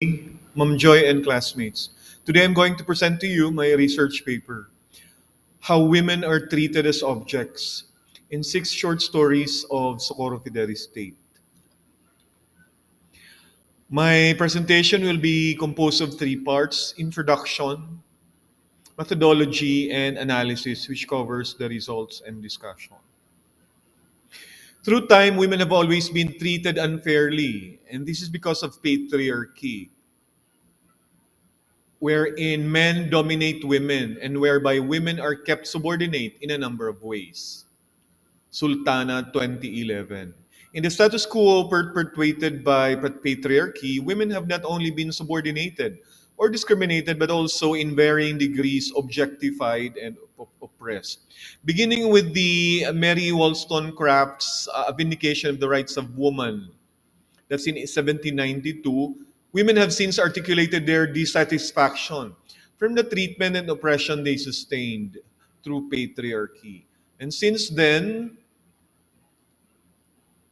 Ma'am Joy and classmates. Today I'm going to present to you my research paper, How Women Are Treated as Objects, in 6 short stories of Socorro Fideri State. My presentation will be composed of 3 parts: introduction, methodology, and analysis, which covers the results and discussion. Through time, women have always been treated unfairly, and this is because of patriarchy, wherein men dominate women and whereby women are kept subordinate in a number of ways. Sultana 2011. In the status quo perpetuated by patriarchy, women have not only been subordinated or discriminated, but also in varying degrees objectified and oppressed. Beginning with the Mary Wollstonecraft's Vindication of the Rights of Woman, that's in 1792, women have since articulated their dissatisfaction from the treatment and oppression they sustained through patriarchy. And since then,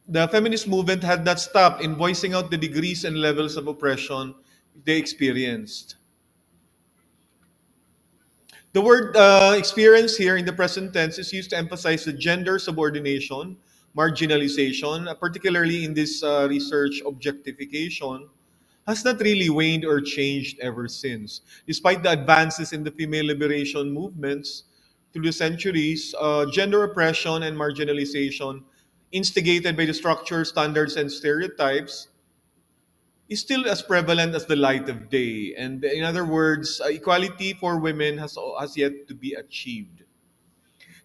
the feminist movement had not stopped in voicing out the degrees and levels of oppression they experienced. The word experience here in the present tense is used to emphasize the gender subordination, marginalization, particularly in this research objectification, has not really waned or changed ever since. Despite the advances in the female liberation movements through the centuries, gender oppression and marginalization, instigated by the structure, standards, and stereotypes, is still as prevalent as the light of day. And in other words, equality for women has yet to be achieved.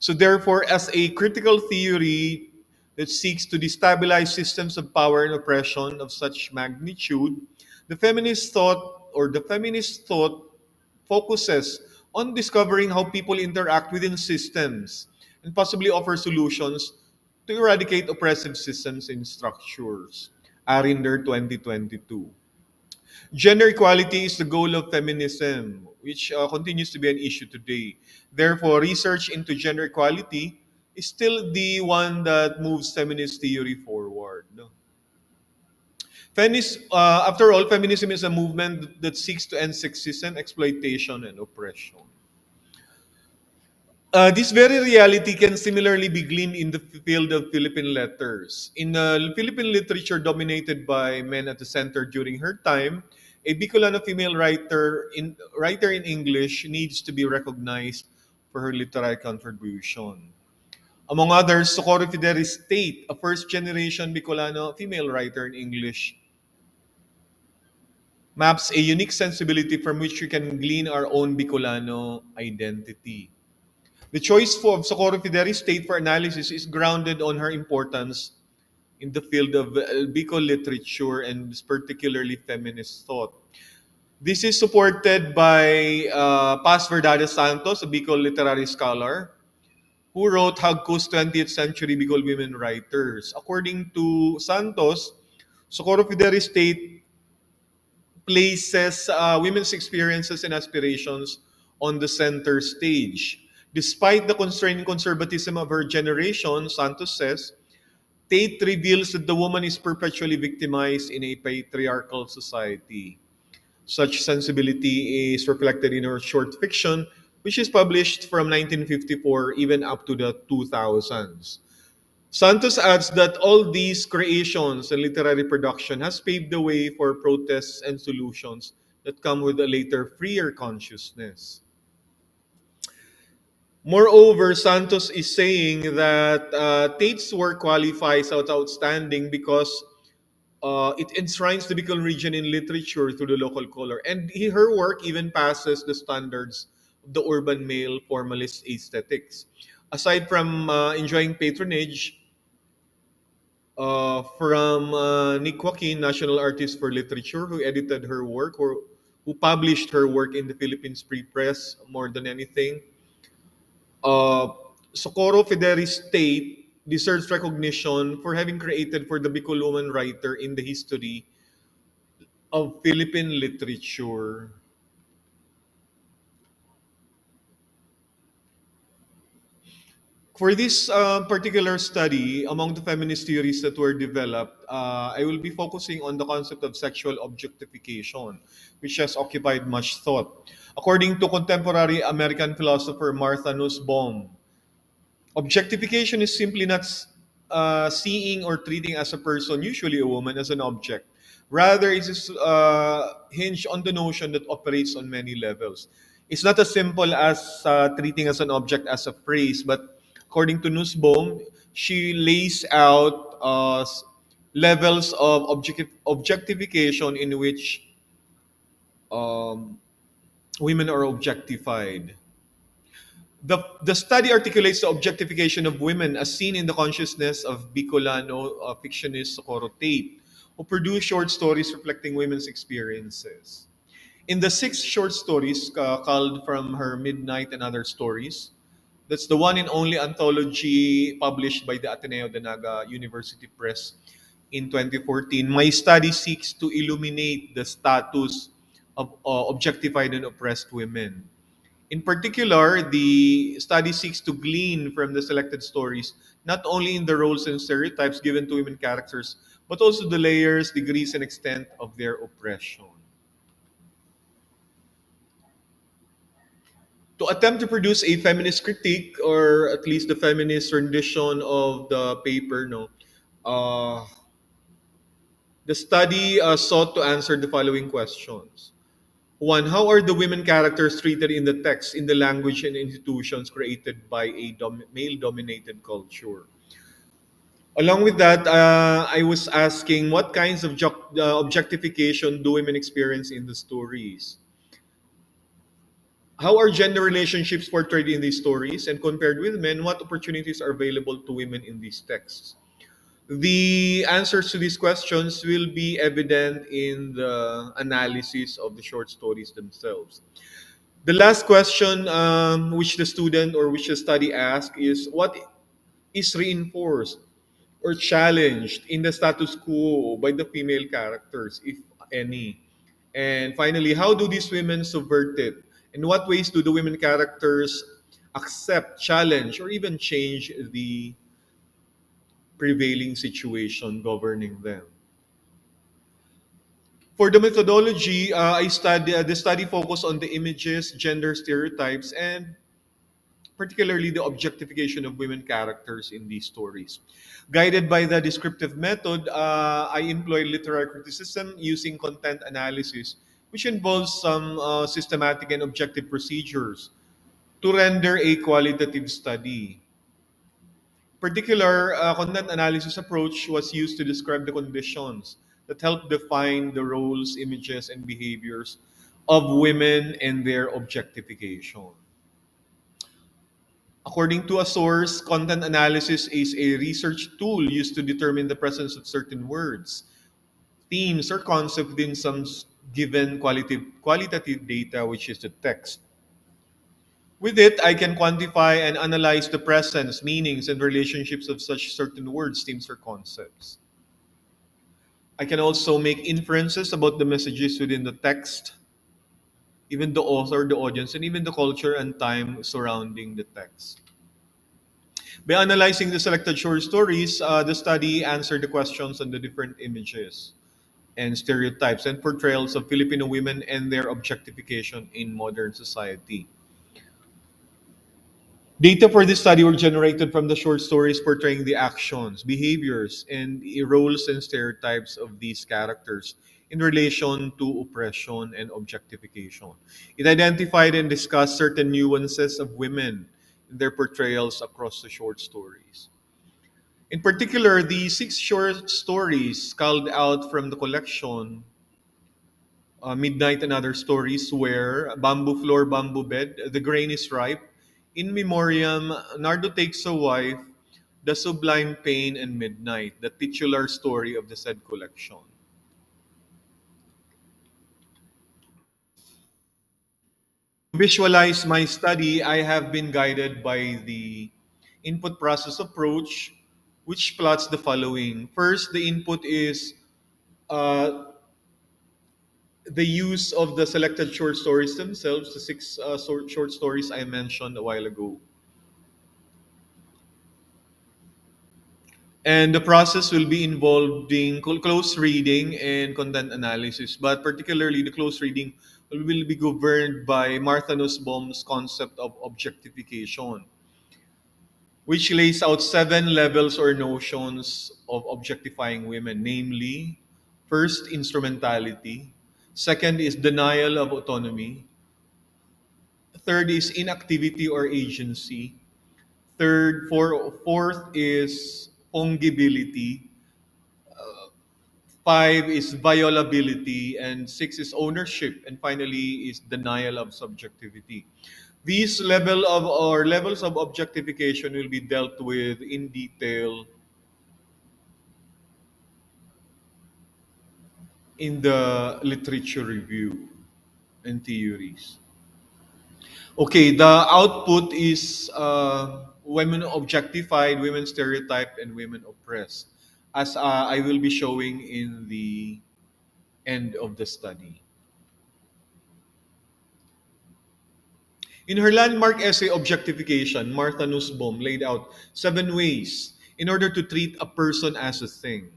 So, therefore, as a critical theory that seeks to destabilize systems of power and oppression of such magnitude, the feminist thought focuses on discovering how people interact within systems and possibly offer solutions to eradicate oppressive systems and structures. Arinder 2022. Gender equality is the goal of feminism, which continues to be an issue today. Therefore, research into gender equality is still the one that moves feminist theory forward. No? After all, feminism is a movement that seeks to end sexism, exploitation, and oppression. This very reality can similarly be gleaned in the field of Philippine letters. In Philippine literature dominated by men at the center during her time, a Bicolano female writer in English needs to be recognized for her literary contribution. Among others, Socorro Fideri State, a first-generation Bicolano female writer in English, maps a unique sensibility from which we can glean our own Bicolano identity. The choice of Socorro Fideri State for analysis is grounded on her importance in the field of Bicol literature and particularly feminist thought. This is supported by Paz Verdades Santos, a Bicol literary scholar, who wrote Hagku's 20th Century Bicol Women Writers. According to Santos, Socorro Fideri State places women's experiences and aspirations on the center stage. Despite the constraining conservatism of her generation, Santos says, Tate reveals that the woman is perpetually victimized in a patriarchal society. Such sensibility is reflected in her short fiction, which is published from 1954 even up to the 2000s. Santos adds that all these creations and literary production has paved the way for protests and solutions that come with a later freer consciousness. Moreover, Santos is saying that Tate's work qualifies as outstanding because it enshrines the Bicol region in literature through the local color. And her work even passes the standards of the urban male formalist aesthetics. Aside from enjoying patronage from Nick Joaquin, National Artist for Literature, who edited her work or who published her work in the Philippines Free Press more than anything, uh, Socorro Fideri State deserves recognition for having created for the Bicol woman writer in the history of Philippine literature. For this particular study, among the feminist theories that were developed, I will be focusing on the concept of sexual objectification, which has occupied much thought. According to contemporary American philosopher Martha Nussbaum, objectification is simply not seeing or treating as a person, usually a woman, as an object. Rather, it is hinged on the notion that operates on many levels. It's not as simple as treating as an object as a phrase, but according to Nussbaum, she lays out levels of objectification in which um, women are objectified. The study articulates the objectification of women as seen in the consciousness of Bicolano fictionist Socorro Tate, who produced short stories reflecting women's experiences. In the six short stories called From Her Midnight and Other Stories, that's the one and only anthology published by the Ateneo de Naga University Press in 2014, my study seeks to illuminate the status of objectified and oppressed women. In particular, the study seeks to glean from the selected stories not only in the roles and stereotypes given to women characters, but also the layers, degrees, and extent of their oppression. To attempt to produce a feminist critique, or at least the feminist rendition of the paper, no, uh, the study sought to answer the following questions. One, how are the women characters treated in the text, in the language and institutions created by a male dominated culture? Along with that, I was asking what kinds of objectification do women experience in the stories? How are gender relationships portrayed in these stories? And compared with men, what opportunities are available to women in these texts? The answers to these questions will be evident in the analysis of the short stories themselves. The last question, which the student or which the study asked, is what is reinforced or challenged in the status quo by the female characters, if any? And finally, how do these women subvert it? In what ways do the women characters accept, challenge, or even change the prevailing situation governing them? For the methodology, the study focused on the images, gender stereotypes, and particularly the objectification of women characters in these stories. Guided by the descriptive method, I employ literary criticism using content analysis, which involves some systematic and objective procedures to render a qualitative study. Particular content analysis approach was used to describe the conditions that help define the roles, images, and behaviors of women and their objectification. According to a source, content analysis is a research tool used to determine the presence of certain words, themes, or concepts within some given qualitative data, which is the text. With it, I can quantify and analyze the presence, meanings, and relationships of such certain words, themes, or concepts. I can also make inferences about the messages within the text, even the author, the audience, and even the culture and time surrounding the text. By analyzing the selected short stories, the study answered the questions on the different images and stereotypes and portrayals of Filipino women and their objectification in modern society. Data for this study were generated from the short stories portraying the actions, behaviors, and roles and stereotypes of these characters in relation to oppression and objectification. It identified and discussed certain nuances of women in their portrayals across the short stories. In particular, the six short stories culled out from the collection, Midnight and Other Stories, were Bamboo Floor, Bamboo Bed, The Grain is Ripe, In Memoriam, Nardo Takes a Wife, The Sublime Pain, and Midnight, the titular story of the said collection. To visualize my study, I have been guided by the input process approach, which plots the following. First, the input is uh, the use of the selected short stories themselves, the six short stories I mentioned a while ago. And the process will be involving close reading and content analysis, but particularly the close reading will be governed by Martha Nussbaum's concept of objectification, which lays out seven levels or notions of objectifying women, namely, first, instrumentality; second is denial of autonomy; third is inactivity or agency; fourth is fungibility; five is violability; and six is ownership; and finally is denial of subjectivity. These levels of objectification will be dealt with in detail in the literature review and theories. Okay, the output is women objectified, women stereotyped, and women oppressed, as I will be showing in the end of the study. In her landmark essay Objectification, Martha Nussbaum laid out seven ways in order to treat a person as a thing,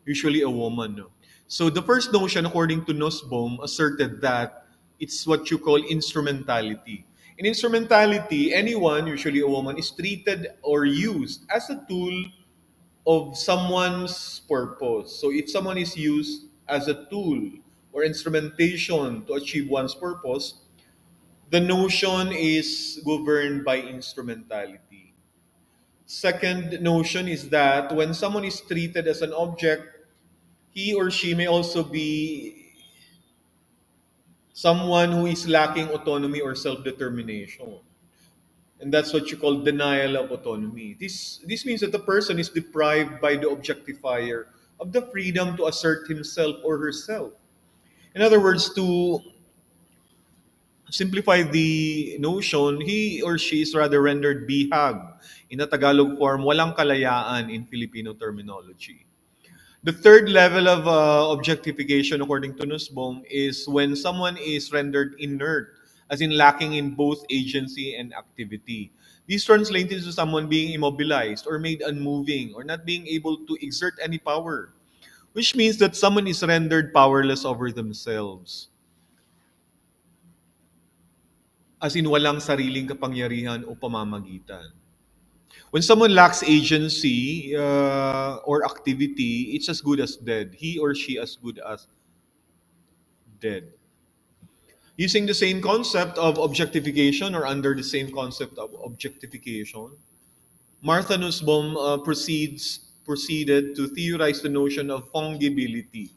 usually a woman. No? So the first notion, according to Nussbaum, asserted that it's what you call instrumentality. In instrumentality, anyone, usually a woman, is treated or used as a tool of someone's purpose. So if someone is used as a tool or instrumentation to achieve one's purpose, the notion is governed by instrumentality. Second notion is that when someone is treated as an object, he or she may also be someone who is lacking autonomy or self-determination. And that's what you call denial of autonomy. This means that the person is deprived by the objectifier of the freedom to assert himself or herself. In other words, to simplify the notion, he or she is rather rendered bihag. In a Tagalog form, walang kalayaan in Filipino terminology. The third level of objectification, according to Nussbaum, is when someone is rendered inert, as in lacking in both agency and activity. This translates into someone being immobilized or made unmoving or not being able to exert any power, which means that someone is rendered powerless over themselves. As in walang sariling kapangyarihan o pamamagitan. When someone lacks agency or activity, it's as good as dead. He or she as good as dead. Using the same concept of objectification or under the same concept of objectification, Martha Nussbaum proceeded to theorize the notion of fungibility.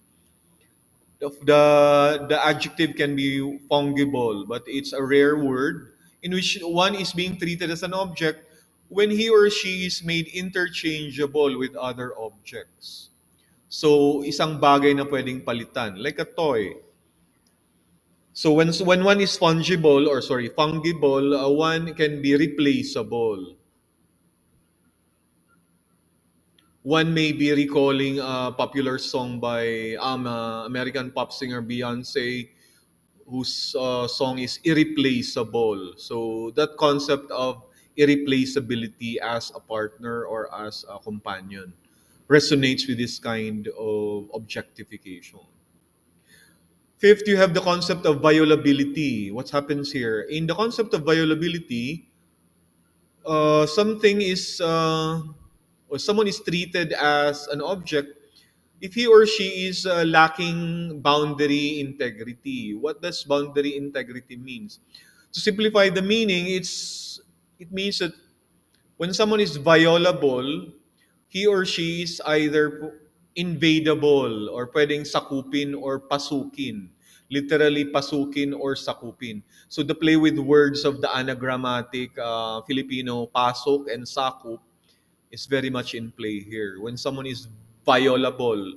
The adjective can be fungible, but it's a rare word in which one is being treated as an object when he or she is made interchangeable with other objects. So, isang bagay na pwedeng palitan, like a toy. So, when one is fungible, one can be replaceable. One may be recalling a popular song by American pop singer Beyonce, whose song is irreplaceable. So that concept of irreplaceability as a partner or as a companion resonates with this kind of objectification. Fifth, you have the concept of violability. What happens here? In the concept of violability, something is or someone is treated as an object if he or she is lacking boundary integrity. What does boundary integrity means? To simplify the meaning, it means that when someone is violable, he or she is either invadable or pwedeng sakupin or pasukin. Literally pasukin or sakupin. So the play with words of the anagrammatic Filipino pasok and sakup is very much in play here. When someone is violable,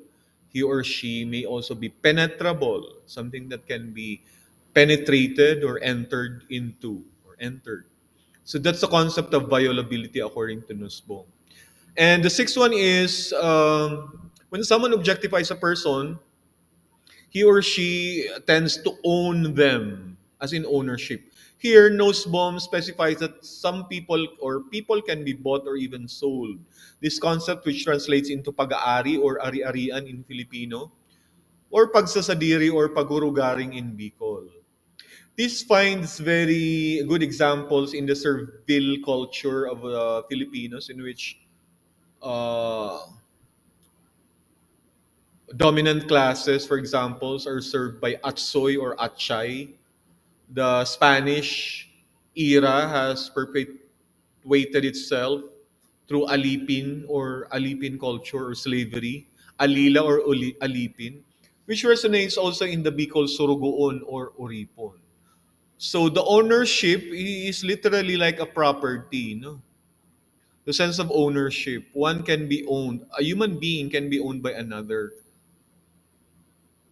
he or she may also be penetrable, something that can be penetrated or entered into or entered. So that's the concept of violability according to Nussbaum. And the sixth one is when someone objectifies a person, he or she tends to own them as in ownership. Here, Nussbaum specifies that some people or people can be bought or even sold. This concept, which translates into pag-aari or ari-arian in Filipino, or pagsasadiri or pagurugaring in Bicol. This finds very good examples in the servile culture of Filipinos, in which uh, dominant classes, for examples, are served by atsoy or atchay. The Spanish era has perpetuated itself through alipin culture or slavery, alila or alipin, which resonates also in the Bicol Surugoon or Oripon. So the ownership is literally like a property, no? The sense of ownership. One can be owned. A human being can be owned by another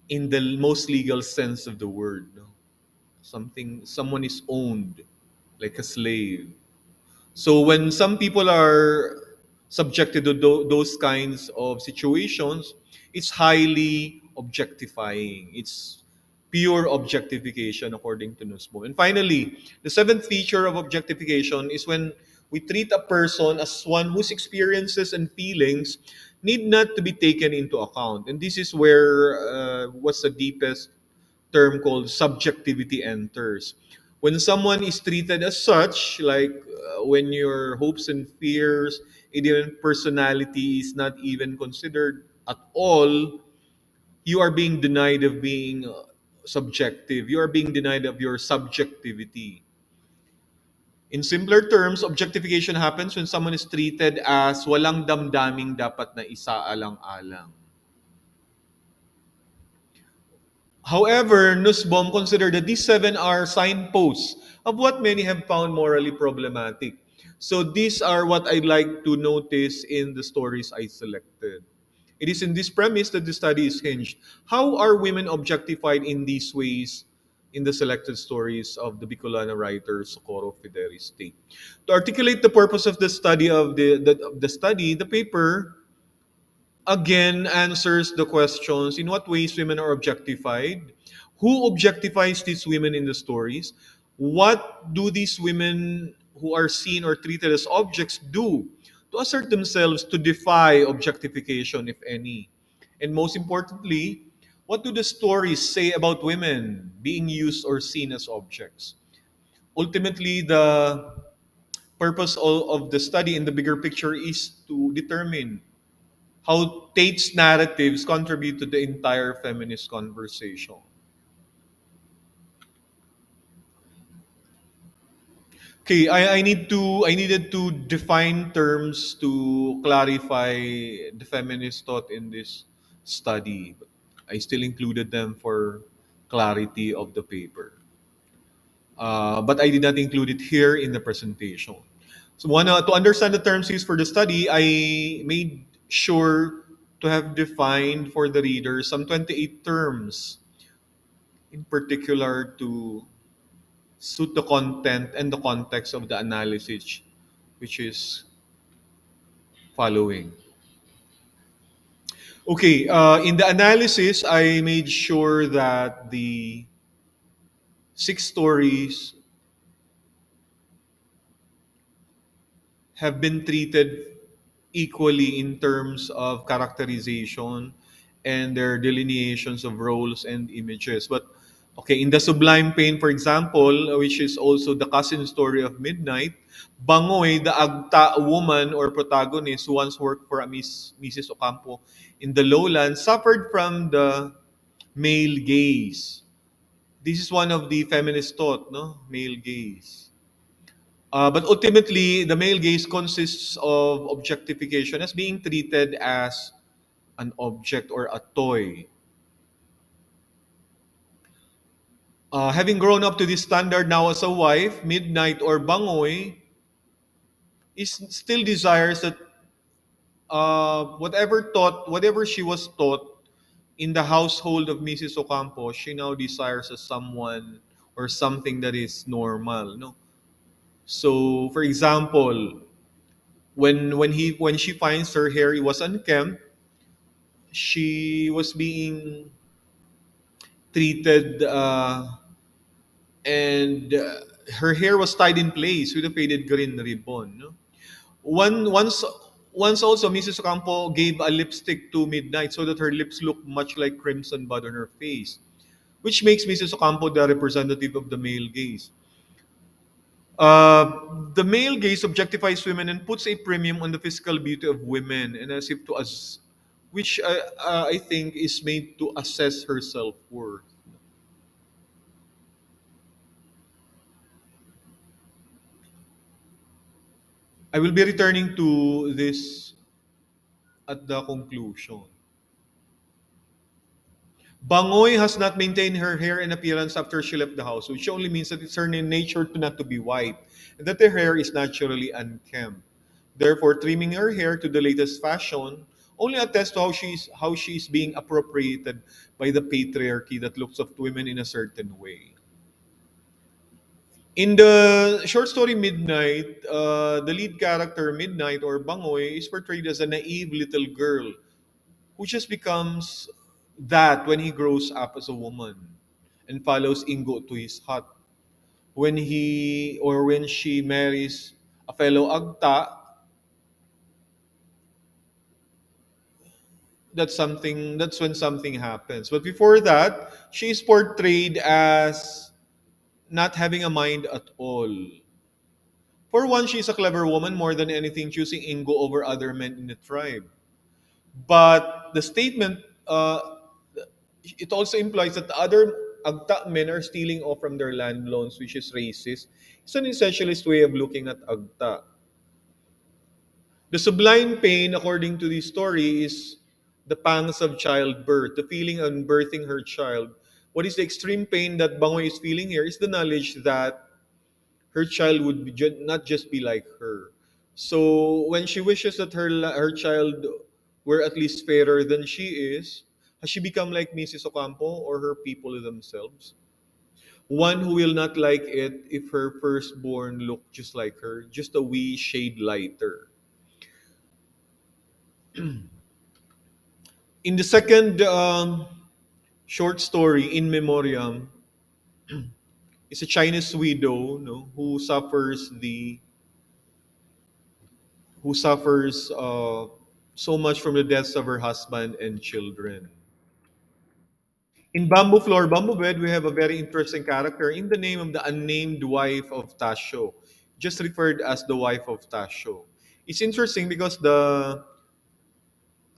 in the most legal sense of the word, no? Someone is owned like a slave. So when some people are subjected to those kinds of situations, it's highly objectifying. It's pure objectification according to Nussbaum. And finally, the seventh feature of objectification is when we treat a person as one whose experiences and feelings need not to be taken into account. And this is where what's the deepest term called subjectivity enters. When someone is treated as such, like when your hopes and fears, even personality is not even considered at all, you are being denied of being subjective. You are being denied of your subjectivity. In simpler terms, objectification happens when someone is treated as walang damdaming dapat na isaalang-alang. However, Nussbaum considered that these seven are signposts of what many have found morally problematic. So these are what I'd like to notice in the stories I selected. It is in this premise that the study is hinged. How are women objectified in these ways in the selected stories of the Bicolana writer Socorro Fideris Tate? To articulate the purpose of the study the paper again answers the questions: in what ways women are objectified, who objectifies these women in the stories, what do these women who are seen or treated as objects do to assert themselves to defy objectification, if any, and most importantly, what do the stories say about women being used or seen as objects? Ultimately, the purpose of the study in the bigger picture is to determine how Tate's narratives contribute to the entire feminist conversation. Okay, I needed to define terms to clarify the feminist thought in this study. I still included them for clarity of the paper. But I did not include it here in the presentation. So to understand the terms used for the study, I made sure to have defined for the reader some 28 terms in particular to suit the content and the context of the analysis, which is following. Okay, in the analysis, I made sure that the six stories have been treated equally in terms of characterization and their delineations of roles and images. But okay, in the Sublime Pain, for example, which is also the cousin story of Midnight, Bangoy, the Agta woman or protagonist who once worked for a Mrs. Ocampo in the lowlands, suffered from the male gaze. This is one of the feminist thought, no? Male gaze. But ultimately, the male gaze consists of objectification as being treated as an object or a toy. Having grown up to this standard now as a wife, Midnight or Bangoy is still desires that whatever she was taught in the household of Mrs. Ocampo, she now desires as someone or something that is normal. No, so for example, when she finds her hair it was unkempt, she was being treated and her hair was tied in place with a faded green ribbon. No? One once also Mrs. Ocampo gave a lipstick to Midnight so that her lips looked much like crimson bud on her face, which makes Mrs. Ocampo the representative of the male gaze. The male gaze objectifies women and puts a premium on the physical beauty of women, and as if to us, which I think is made to assess her self worth. I will be returning to this at the conclusion. Bangoy has not maintained her hair and appearance after she left the house, which only means that it's her nature to not to be white, and that her hair is naturally unkempt. Therefore, trimming her hair to the latest fashion only attests to how she's being appropriated by the patriarchy that looks at women in a certain way. In the short story Midnight, the lead character Midnight or Bangoy is portrayed as a naive little girl who just becomes that when he grows up as a woman and follows Ingo to his hut. When he or when she marries a fellow Agta, that's when something happens. But before that, she is portrayed as not having a mind at all. For one, she is a clever woman more than anything, choosing Ingo over other men in the tribe. But the statement, it also implies that the other Agta men are stealing off from their land loans, which is racist. It's an essentialist way of looking at Agta. The sublime pain, according to the story, is the pangs of childbirth, the feeling of birthing her child. What is the extreme pain that Bangoy is feeling here is the knowledge that her child would not just be like her. So when she wishes that her child were at least fairer than she is, has she become like Mrs. Ocampo or her people themselves? One who will not like it if her firstborn looked just like her, just a wee shade lighter. In the second short story, In Memoriam, is a Chinese widow, no, who suffers so much from the deaths of her husband and children. In Bamboo Floor, Bamboo Bed, we have a very interesting character in the name of the unnamed wife of Tasho, just referred as the wife of Tasho. It's interesting because the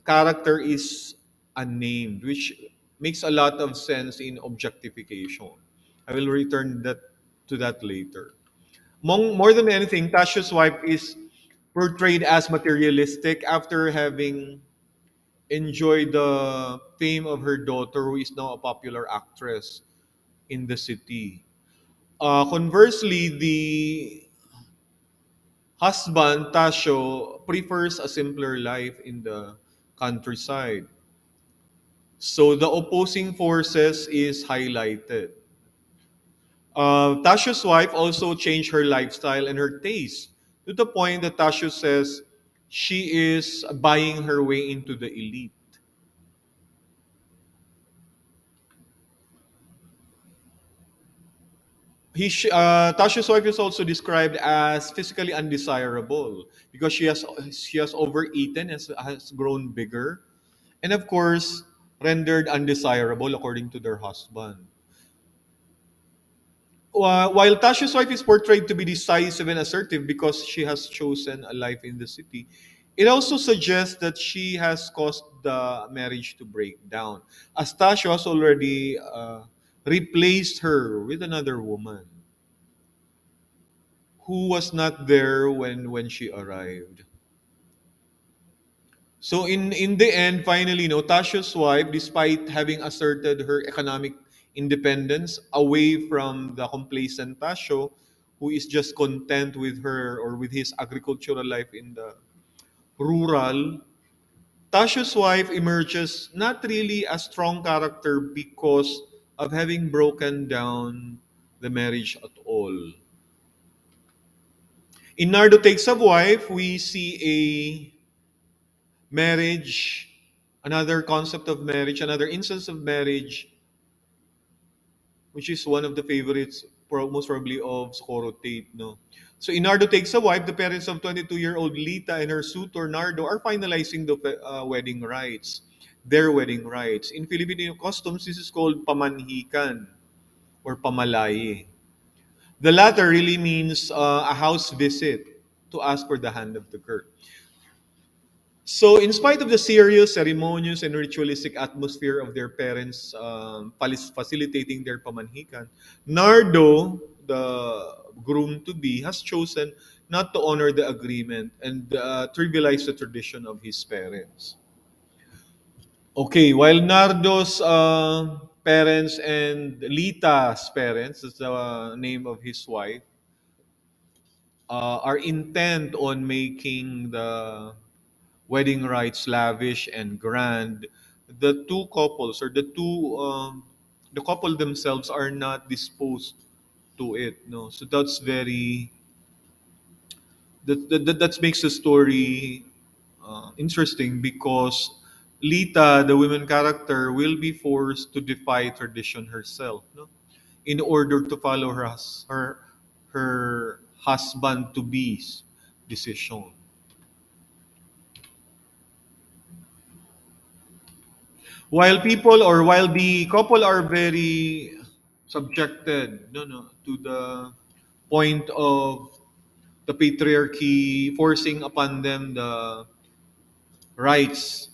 character is unnamed, which makes a lot of sense in objectification. I will return to that later. More than anything, Tasha's wife is portrayed as materialistic after having enjoyed the fame of her daughter, who is now a popular actress in the city. Conversely, the husband, Tasho, prefers a simpler life in the countryside. So the opposing forces is highlighted. Tasha's wife also changed her lifestyle and her taste to the point that Tasha says she is buying her way into the elite. Tasha's wife is also described as physically undesirable because she has overeaten, has grown bigger, and of course rendered undesirable according to their husband. While Tasha's wife is portrayed to be decisive and assertive because she has chosen a life in the city, it also suggests that she has caused the marriage to break down, as Tasha has already replaced her with another woman who was not there when she arrived. So in the end, finally, no, Tasha's wife, despite having asserted her economic independence away from the complacent Tasho, who is just content with her or with his agricultural life in the rural, Tasha's wife emerges not really a strong character because of having broken down the marriage at all. In Nardo Takes a Wife, we see marriage, another concept of marriage, another instance of marriage, which is one of the favorites most probably of Socorro Tate, no? So Inardo takes a wife. The parents of 22-year-old Lita and her suitor Nardo are finalizing the wedding rites, their wedding rites. In Filipino customs, this is called pamanhikan or pamalaye. The latter really means a house visit to ask for the hand of the girl. So, in spite of the serious, ceremonious, and ritualistic atmosphere of their parents facilitating their pamanhikan, Nardo, the groom to be, has chosen not to honor the agreement and trivialize the tradition of his parents. Okay, while Nardo's parents and Lita's parents, is the name of his wife, are intent on making the wedding rites lavish and grand, the two couples or the couple themselves are not disposed to it. No, so that's very that makes the story interesting because Lita, the women character, will be forced to defy tradition herself, no, in order to follow her husband to be's decision. While the couple are very subjected, to the point of the patriarchy forcing upon them the rights,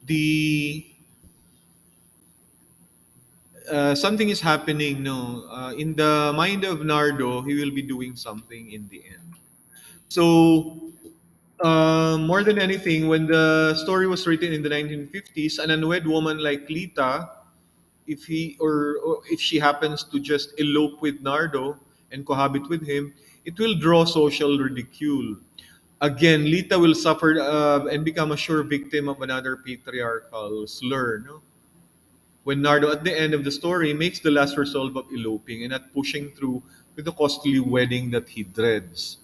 the something is happening, no, in the mind of Nardo. He will be doing something in the end. So more than anything, when the story was written in the 1950s, an unwed woman like Lita, or if she happens to just elope with Nardo and cohabit with him, it will draw social ridicule. Again, Lita will suffer and become a sure victim of another patriarchal slur. No? When Nardo, at the end of the story, makes the last resolve of eloping and not pushing through with the costly wedding that he dreads.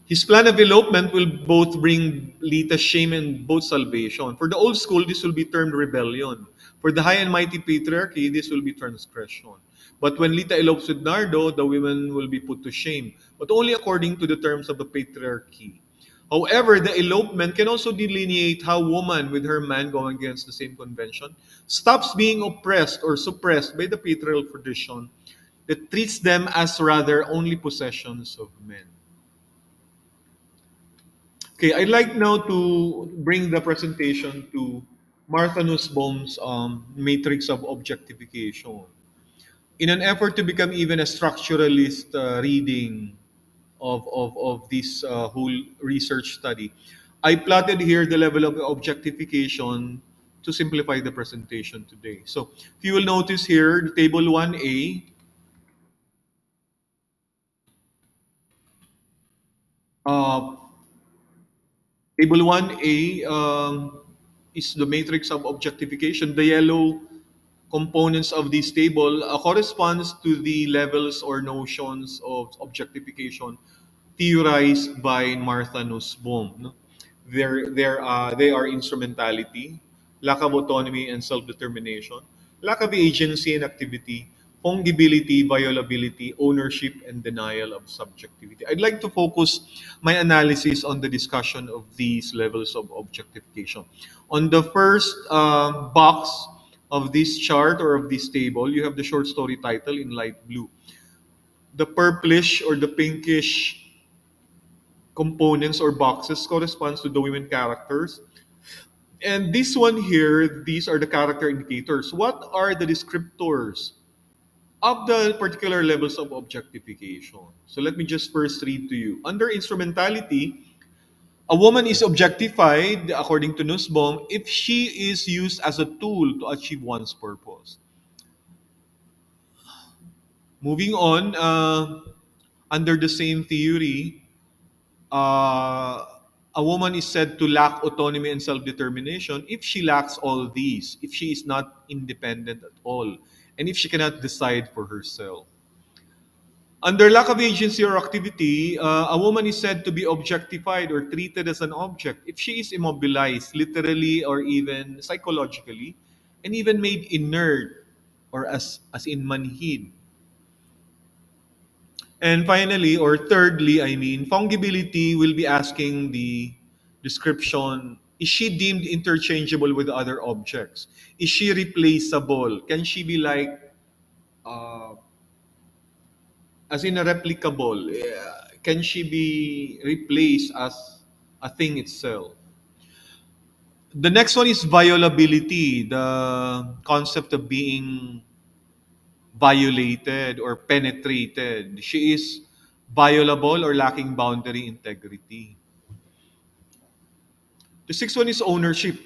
His plan of elopement will both bring Lita shame and both salvation. For the old school, this will be termed rebellion. For the high and mighty patriarchy, this will be transgression. But when Lita elopes with Nardo, the women will be put to shame, but only according to the terms of the patriarchy. However, the elopement can also delineate how woman with her man going against the same convention stops being oppressed or suppressed by the patriarchal tradition that treats them as rather only possessions of men. Okay, I'd like now to bring the presentation to Martha Nussbaum's Matrix of Objectification. In an effort to become even a structuralist reading of this whole research study, I plotted here the level of objectification to simplify the presentation today. So, if you will notice here, table 1A, uh, Table 1A is the matrix of objectification. The yellow components of this table corresponds to the levels or notions of objectification theorized by Martha Nussbaum. No? They are instrumentality, lack of autonomy and self-determination, lack of agency and activity, fungibility, violability, ownership, and denial of subjectivity. I'd like to focus my analysis on the discussion of these levels of objectification. On the first box of this chart or of this table, you have the short story title in light blue. The purplish or the pinkish components or boxes corresponds to the women characters. And this one here, these are the character indicators. What are the descriptors of the particular levels of objectification? So let me just first read to you. Under instrumentality, a woman is objectified, according to Nussbaum, if she is used as a tool to achieve one's purpose. Moving on, under the same theory, uh, a woman is said to lack autonomy and self-determination if she lacks all these, if she is not independent at all, and if she cannot decide for herself. Under lack of agency or activity, a woman is said to be objectified or treated as an object if she is immobilized, literally or even psychologically, and even made inert or as in manhid. And finally, or thirdly, I mean, fungibility will be asking the description: is she deemed interchangeable with other objects? Is she replaceable? Can she be like, uh, as in a replicable? Can she be replaced as a thing itself? The next one is violability, the concept of being violated or penetrated. She is violable or lacking boundary integrity. The sixth one is ownership.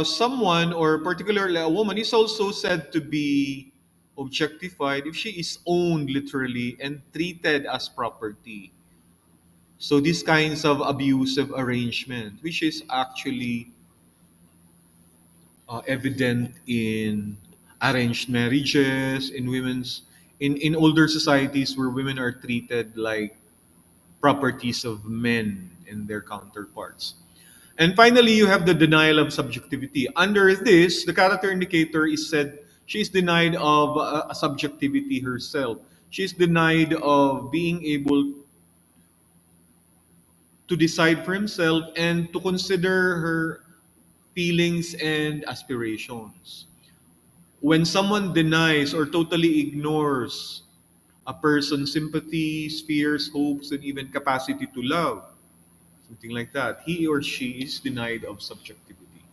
Someone, or particularly a woman, is also said to be objectified if she is owned literally and treated as property. So these kinds of abusive arrangement, which is actually evident in arranged marriages, in in older societies where women are treated like properties of men and their counterparts. And finally, you have the denial of subjectivity. Under this, the character indicator is said she is denied of a subjectivity herself. She is denied of being able to decide for himself and to consider her feelings and aspirations. When someone denies or totally ignores a person's sympathies, fears, hopes, and even capacity to love, something like that, he or she is denied of subjectivity.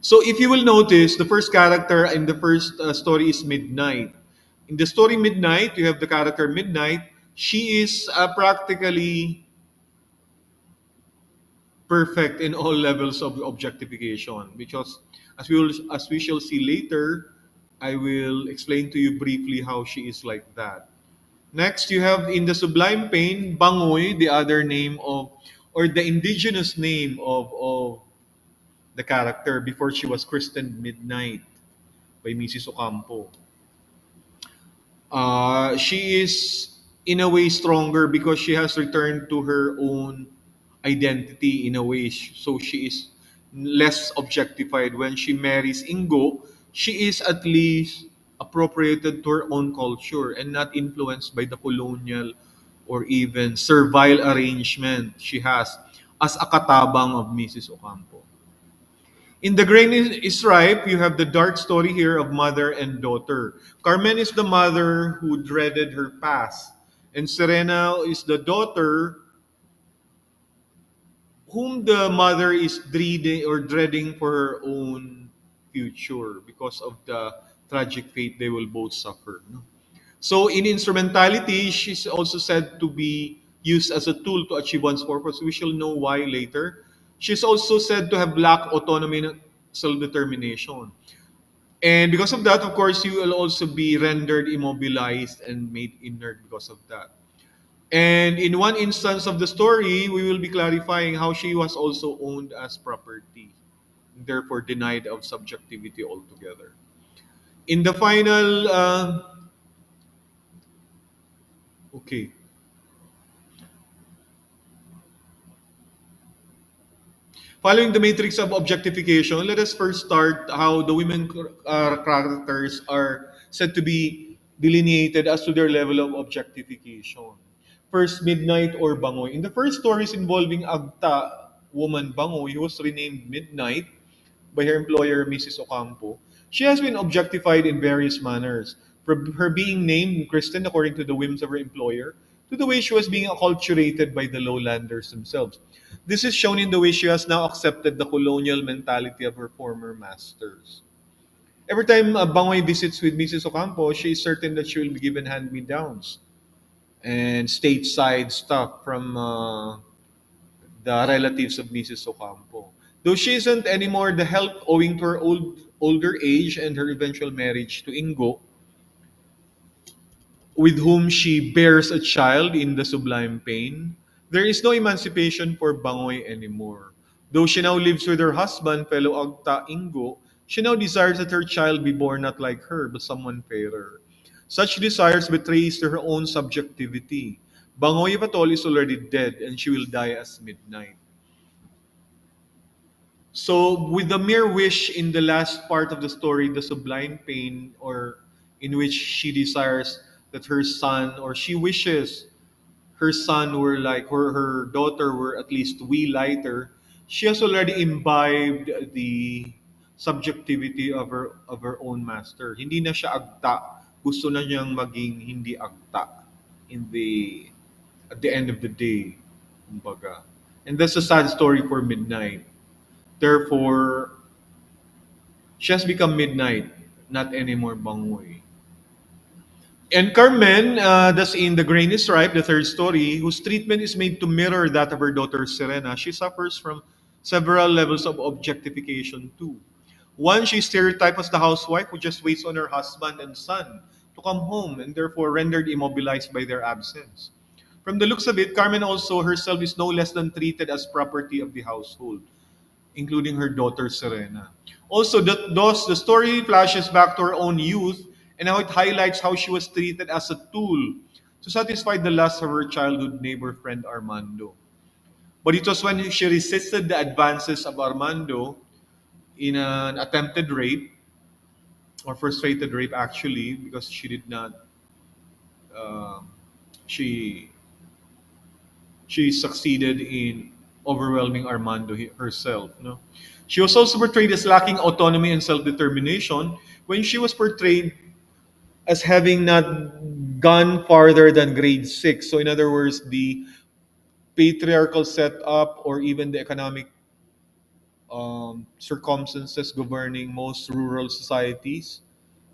So if you will notice, the first character in the first story is Midnight. In the story Midnight, you have the character Midnight. She is practically perfect in all levels of objectification, because as we shall see later, I will explain to you briefly how she is like that. Next, you have in the Sublime Pain, Bangoy, the other name of, or the indigenous name of the character before she was christened Midnight by Mrs. Ocampo. She is in a way stronger because she has returned to her own identity in a way. So she is less objectified. When she marries Ingo, she is at least appropriated to her own culture and not influenced by the colonial or even servile arrangement she has as a katabang of Mrs. Ocampo. In The Grain is Ripe, you have the dark story here of mother and daughter. Carmen is the mother who dreaded her past, and Serena is the daughter whom the mother is dreading for her own future because of the tragic fate they will both suffer. No? So in instrumentality, she's also said to be used as a tool to achieve one's purpose. We shall know why later. She's also said to have lacked autonomy and self-determination. And because of that, of course, you will also be rendered immobilized and made inert because of that. And in one instance of the story, we will be clarifying how she was also owned as property, therefore denied of subjectivity altogether. In the final, okay, following the matrix of objectification, let us first start how the women characters are said to be delineated as to their level of objectification. First, Midnight or Bangoy. In the first stories involving Agta, woman Bangoy, who was renamed Midnight by her employer, Mrs. Ocampo, she has been objectified in various manners, from her being named Kristen according to the whims of her employer, to the way she was being acculturated by the lowlanders themselves. This is shown in the way she has now accepted the colonial mentality of her former masters. Every time Bangoy visits with Mrs. Ocampo, she is certain that she will be given hand-me-downs and stateside stuff from the relatives of Mrs. Ocampo. Though she isn't anymore the help owing to her older age and her eventual marriage to Ingo, with whom she bears a child in the Sublime Pain, there is no emancipation for Bangoy anymore. Though she now lives with her husband, fellow Agta Ingo, she now desires that her child be born not like her, but someone fairer. Such desires betrays to her own subjectivity. Bangoy, if at all, is already dead, and she will die as Midnight. So, with the mere wish in the last part of the story, the Sublime Pain, or in which she desires that her son, or she wishes her son were like her daughter were at least way lighter, she has already imbibed the subjectivity of her own master. Hindi na siya agta. Gusto na niyang maging hindi agta in the at the end of the day. Kumbaga. And that's a sad story for Midnight. Therefore, she has become Midnight, not anymore Bangoy. And Carmen, that's in The Grain is Ripe, the third story, whose treatment is made to mirror that of her daughter Serena. She suffers from several levels of objectification too. One, she's stereotyped as the housewife who just waits on her husband and son to come home and therefore rendered immobilized by their absence. From the looks of it, Carmen also herself is no less than treated as property of the household, including her daughter Serena. Also, the story flashes back to her own youth and how it highlights how she was treated as a tool to satisfy the lust of her childhood neighbor friend Armando. But it was when she resisted the advances of Armando in an attempted rape, or frustrated rape actually, because she did not, um she she succeeded in overwhelming Armando herself. No? She was also portrayed as lacking autonomy and self determination when she was portrayed as having not gone farther than grade six. So, in other words, the patriarchal setup or even the economic circumstances governing most rural societies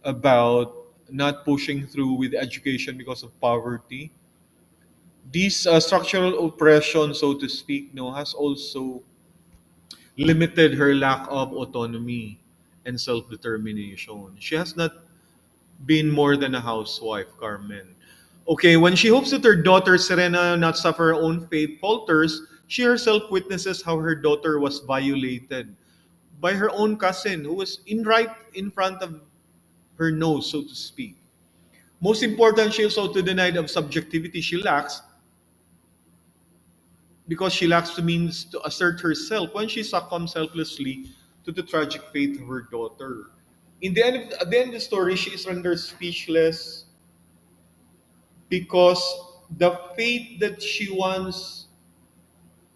about not pushing through with education because of poverty. This structural oppression, so to speak, no, has also limited her lack of autonomy and self-determination. She has not been more than a housewife, Carmen. Okay, when she hopes that her daughter Serena not suffer her own fate falters, she herself witnesses how her daughter was violated by her own cousin who was in right in front of her nose, so to speak. Most important, she is also denied of subjectivity she lacks because she lacks the means to assert herself when she succumbs helplessly to the tragic fate of her daughter. At the end of the story, she is rendered speechless because the fate that she once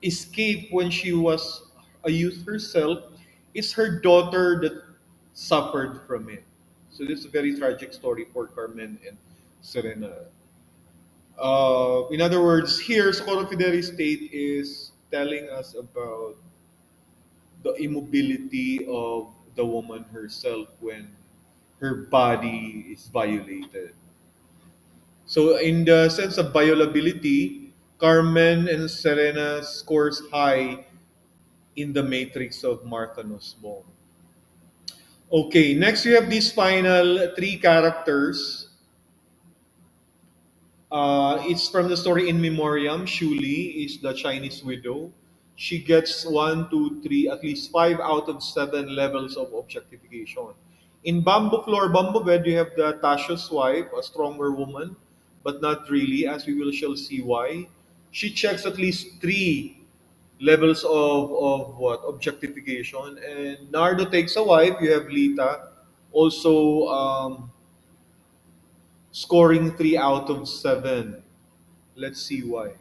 escaped when she was a youth herself is her daughter that suffered from it. So this is a very tragic story for Carmen and Serena. In other words, here Socorro Fidelis State is telling us about the immobility of the woman herself when her body is violated. So, in the sense of violability, Carmen and Serena scores high in the matrix of Martha Nussbaum. Okay, next we have these final three characters. It's from the story In Memoriam. Shuli is the Chinese widow. She gets one, two, three, at least five out of seven levels of objectification. In Bamboo Floor, Bamboo Bed, you have the Tasha's wife, a stronger woman, but not really, as we will shall see why. She checks at least three levels of what objectification. And Nardo takes a wife. You have Lita, also scoring three out of seven. Let's see why.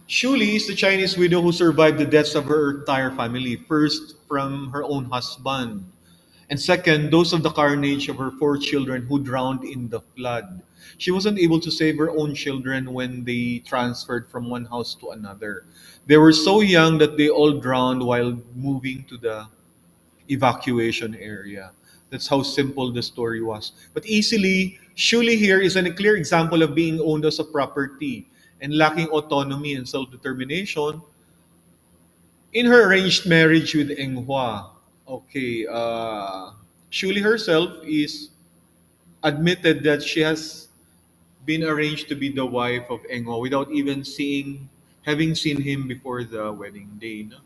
Shuli is the Chinese widow who survived the deaths of her entire family. First, from her own husband, and second, those of the carnage of her four children who drowned in the flood. She wasn't able to save her own children when they transferred from one house to another. They were so young that they all drowned while moving to the evacuation area. That's how simple the story was. But easily, Shuli here is a clear example of being owned as a property and lacking autonomy and self determination in her arranged marriage with Eng Hua. Okay, Shuli herself is admitted that she has been arranged to be the wife of Eng Hua without even having seen him before the wedding day. No?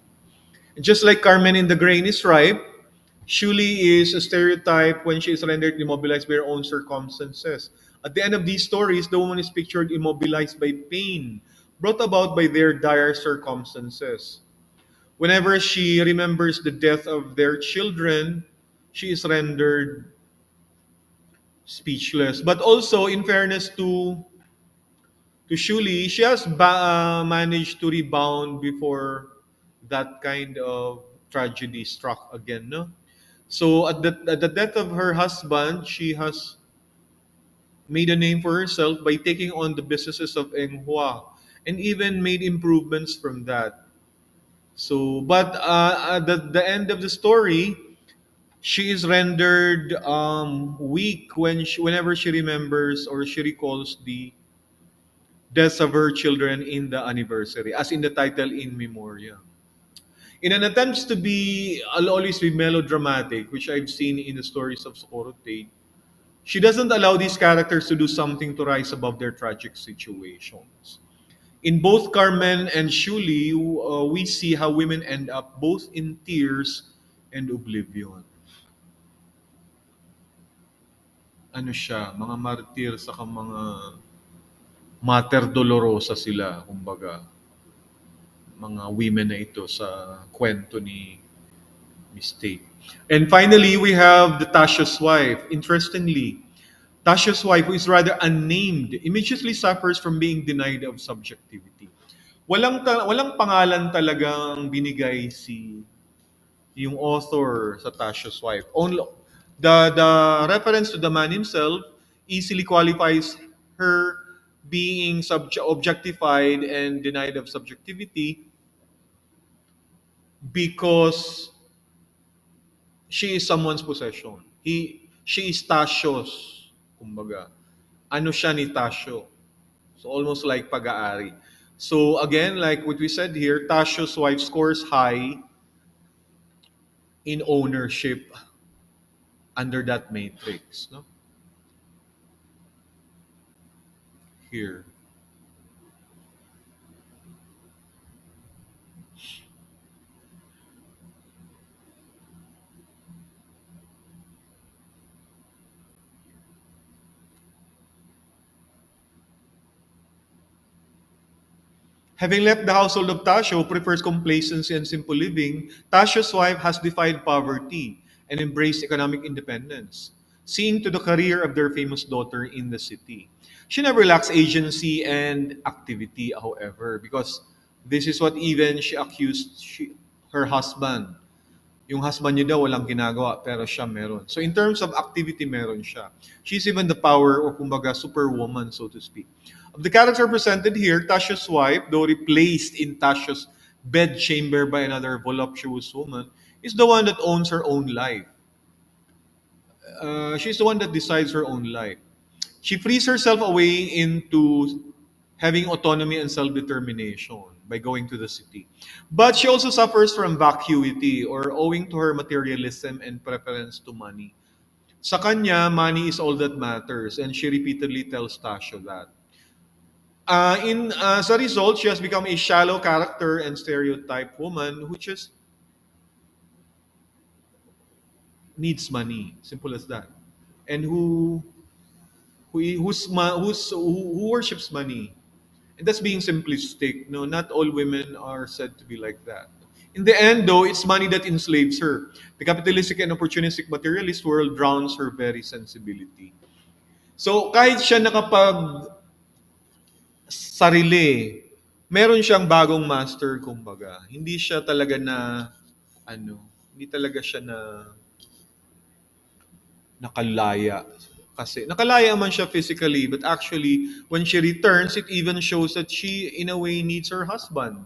And just like Carmen in The Grain is Ripe, Shuli is a stereotype when she is rendered immobilized by her own circumstances. At the end of these stories, the woman is pictured immobilized by pain brought about by their dire circumstances. Whenever she remembers the death of their children, she is rendered speechless. But also, in fairness to Shuli, she has managed to rebound before that kind of tragedy struck again. No? So at the death of her husband, she has made a name for herself by taking on the businesses of Eng Hua and even made improvements from that. So, but at the end of the story, she is rendered weak whenever she remembers or she recalls the deaths of her children in the anniversary, as in the title In Memoriam. In an attempt to be, I'll always be melodramatic, which I've seen in the stories of Socorro Tate, she doesn't allow these characters to do something to rise above their tragic situations. In both Carmen and Shuli, we see how women end up both in tears and oblivion. Ano siya, mga martir sa mga mater dolorosa sila, kumbaga, mga women na ito sa kwento ni Miss Tate. And finally, we have the Tasha's wife. Interestingly, Tasha's wife, who is rather unnamed, immediately suffers from being denied of subjectivity. Walang pangalan talagang binigay yung author sa Tasha's wife. Only the reference to the man himself easily qualifies her being objectified and denied of subjectivity because she is someone's possession. She is Tasyo's, kumbaga. Ano siya ni Tasyo? So almost like pag-aari. So again, like what we said here, Tasyo's wife scores high in ownership under that matrix. No? Here. Having left the household of Tasho, who prefers complacency and simple living, Tasho's wife has defied poverty and embraced economic independence, seeing to the career of their famous daughter in the city. She never lacks agency and activity, however, because this is what even she accused her husband. Yung husband niya daw walang ginagawa, pero siya meron. So in terms of activity, meron siya. She's even the power or kumbaga superwoman, so to speak. Of the character presented here, Tasha's wife, though replaced in Tasha's bedchamber by another voluptuous woman, is the one that owns her own life. She's the one that decides her own life. She frees herself away into having autonomy and self-determination by going to the city. But she also suffers from vacuity or owing to her materialism and preference to money. Sa kanya, money is all that matters and she repeatedly tells Tasha that. As a result, she has become a shallow character and stereotype woman who just needs money. Simple as that. And who worships money. And that's being simplistic. No, not all women are said to be like that. In the end, though, it's money that enslaves her. The capitalistic and opportunistic materialist world drowns her very sensibility. So kahit siya nakapag sarili, meron siyang bagong master, kumbaga. Hindi siya talaga na, hindi talaga siya na nakalaya. Kasi nakalaya man siya physically, but actually, when she returns, it even shows that she, in a way, needs her husband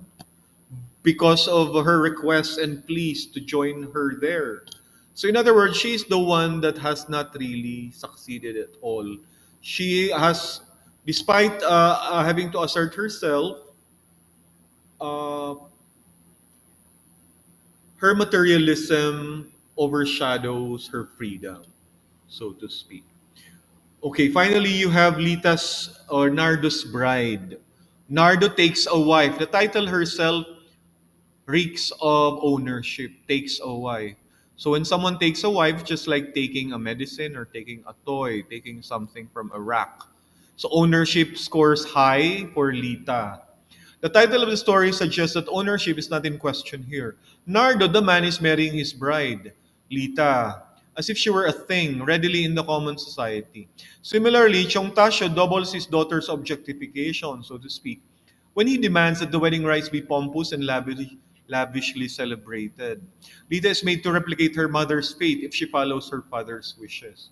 because of her requests and pleas to join her there. So in other words, she's the one that has not really succeeded at all. She has, despite having to assert herself, uh, her materialism overshadows her freedom, so to speak. Okay, finally, you have Lita's or Nardo's bride. Nardo takes a wife. The title herself reeks of ownership, takes a wife. So when someone takes a wife, just like taking a medicine or taking a toy, taking something from a rack. So ownership scores high for Lita. The title of the story suggests that ownership is not in question here. Nardo, the man, is marrying his bride, Lita. as if she were a thing readily in the common society. Similarly, Chong Tasho doubles his daughter's objectification, so to speak, when he demands that the wedding rites be pompous and lavishly celebrated. Lita is made to replicate her mother's fate if she follows her father's wishes.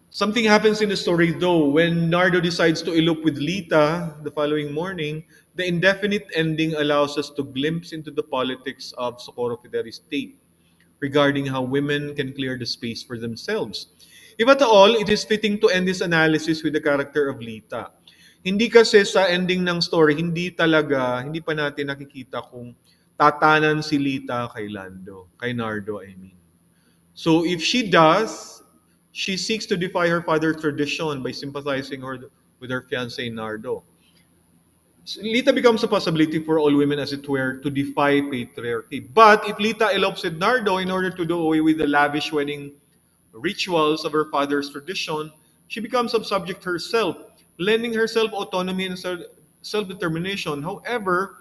Something happens in the story though. When Nardo decides to elope with Lita the following morning, the indefinite ending allows us to glimpse into the politics of Socorro Fideri's state regarding how women can clear the space for themselves. If at all, it is fitting to end this analysis with the character of Lita. Hindi kasi sa ending ng story, hindi pa natin nakikita kung tatanan si Lita kay Lando, kay Nardo, I mean. So if she does, she seeks to defy her father's tradition by sympathizing with her fiancé Nardo. So Lita becomes a possibility for all women, as it were, to defy patriarchy. But if Lita elopes with Nardo in order to do away with the lavish wedding rituals of her father's tradition, she becomes a subject herself, lending herself autonomy and self-determination. However,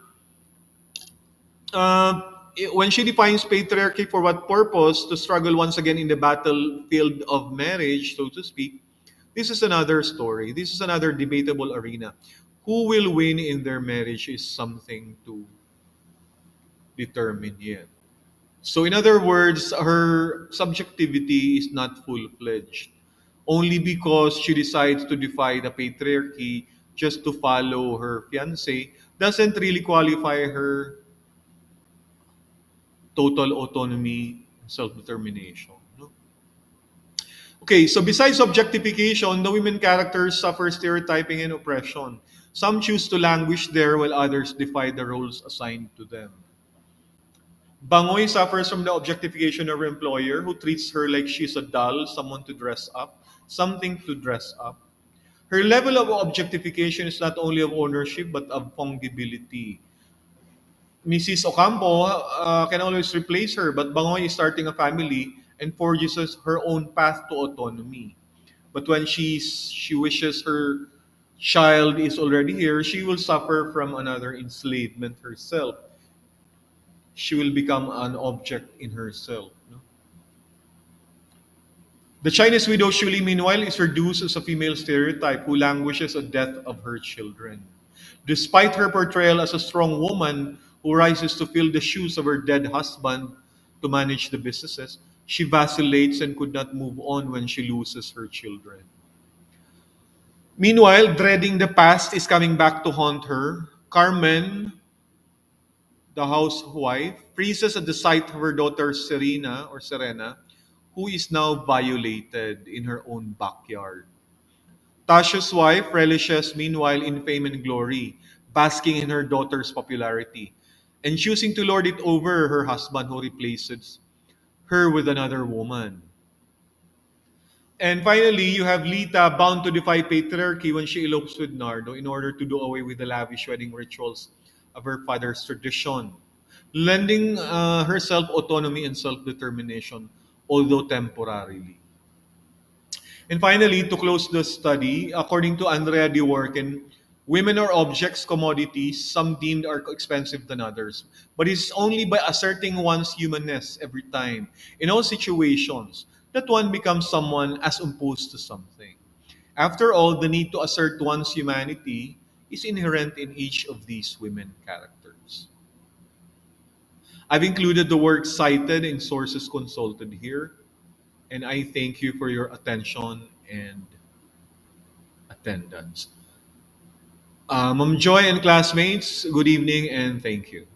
when she defines patriarchy for what purpose, to struggle once again in the battlefield of marriage, so to speak, this is another story. This is another debatable arena. Who will win in their marriage is something to determine yet. So, in other words, her subjectivity is not full fledged. Only because she decides to defy the patriarchy just to follow her fiance doesn't really qualify her total autonomy and self-determination. No? Okay, so besides objectification, the women characters suffer stereotyping and oppression. Some choose to languish there while others defy the roles assigned to them. Bangoy suffers from the objectification of her employer who treats her like she's a doll, someone to dress up, something to dress up. Her level of objectification is not only of ownership but of fungibility. Mrs. Ocampo can always replace her, but Bangoy is starting a family and forges her own path to autonomy. But when she wishes her child is already here, she will suffer from another enslavement herself. She will become an object in herself. No? The Chinese widow Shuli, meanwhile, is reduced as a female stereotype who languishes at death of her children. Despite her portrayal as a strong woman who rises to fill the shoes of her dead husband to manage the businesses, she vacillates and could not move on when she loses her children. Meanwhile, dreading the past is coming back to haunt her. Carmen, the housewife, freezes at the sight of her daughter Serena, who is now violated in her own backyard. Tasha's wife relishes meanwhile in fame and glory, basking in her daughter's popularity, and choosing to lord it over her husband who replaces her with another woman. And finally, you have Lita bound to defy patriarchy when she elopes with Nardo in order to do away with the lavish wedding rituals of her father's tradition, lending herself autonomy and self-determination, although temporarily. And finally, to close the study, according to Andrea de Worken, women are objects, commodities, some deemed are expensive than others. But it's only by asserting one's humanness every time, in all situations, that one becomes someone as opposed to something. After all, the need to assert one's humanity is inherent in each of these women characters. I've included the works cited in sources consulted here, and I thank you for your attention and attendance. Ma'am Joy and classmates, good evening and thank you.